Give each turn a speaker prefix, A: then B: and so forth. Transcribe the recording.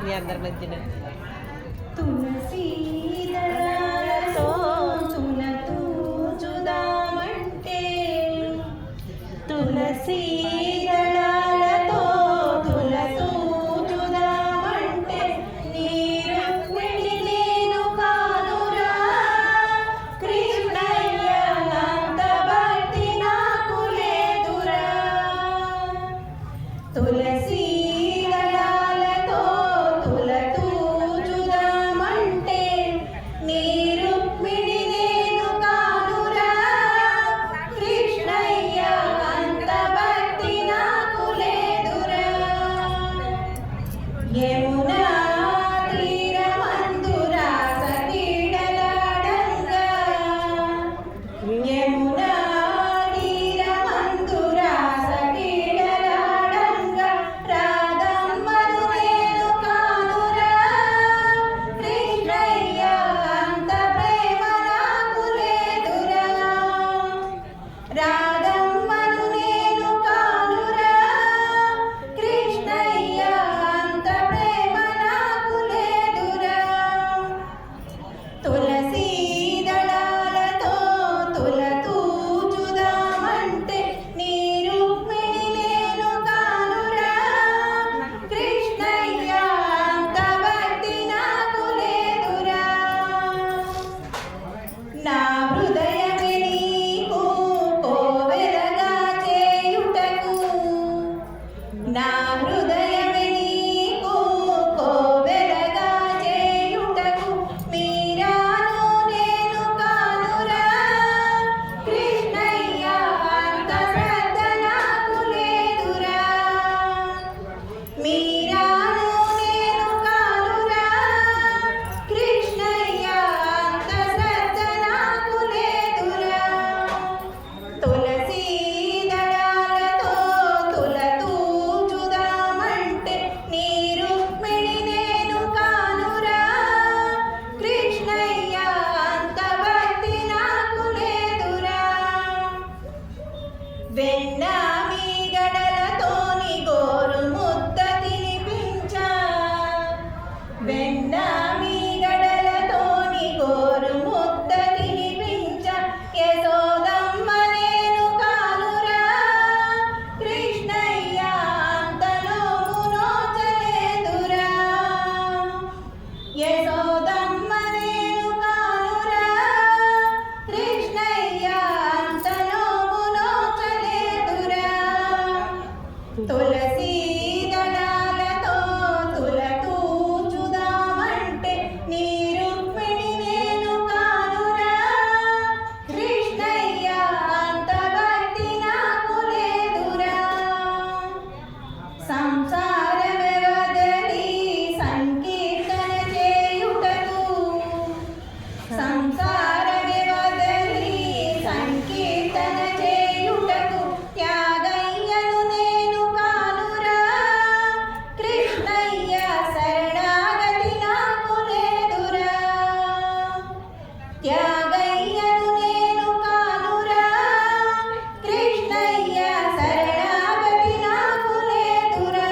A: మీ అందరి మధ్యన
B: తులసి దళాలతో తులతూచుదామంటే తులసి దళాలతో తులతూచుదామంటే నీ రుక్మిణి నేను కానురా కృష్ణయ్య అంత భక్తి నాకు లేదురా తులసి యమునా తీరమందురా సకీడలాడంగా యమునా తీరమందురా సకీడలాడంగా రాధమ్మను నేను కానురా కృష్ణయ్య అంత ప్రేమ నాకు లేదురా రాధమ్మను నేను కానురా కృష్ణయ్య తులసి దళాలతో తులతూచుదామంటే నీ రుక్మిణి నేను కానురా కృష్ణయ్య అంత భక్తి నాకు లేదురా నా హృదయమే నీకు కోవెలగా చేయుటకు నా హృదయమే నీకు కోవెలగా చేయుటకు మీరాను నేను కానురా కృష్ణయ్య అంత శ్రద్ధ నాకు లేదురా మీరాను నేను కానురా కృష్ణయ్య అంత శ్రద్ధ నాకు లేదురా తులసి దళాలతో తులతూచుదామంటే నీ రుక్మిణి నేను కానురా కృష్ణయ్య అంత భక్తి నాకు లేదురా వెన్న మీగడలతోని గోరు ముద్ద తినిపించా వెన్న మీగడలతోని గోరు ముద్ద తినిపించా యశోదమ్మ నేను కానురా కృష్ణయ్య అంతలోము నోచలేదురా యశోదమ్మ నేను కానురా కృష్ణయ్య అంతలోము నోచలేదురా తులసి దళాలతో తులతూచుదామంటే నీ రుక్మిణి నేను కానురా కృష్ణయ్య అంత భక్తి నాకు లేదురా సంసారమే వదలి సంకీర్తన చేయుటకు సంసారమే వదలి సంకీర్తన చేయుటకు త్యాగయ్యను నేను కానురా కృష్ణయ్య శరణాగతి నాకు లేదురా త్యాగయ్యను నేను కానురా కృష్ణయ్య శరణాగతి నాకు లేదురా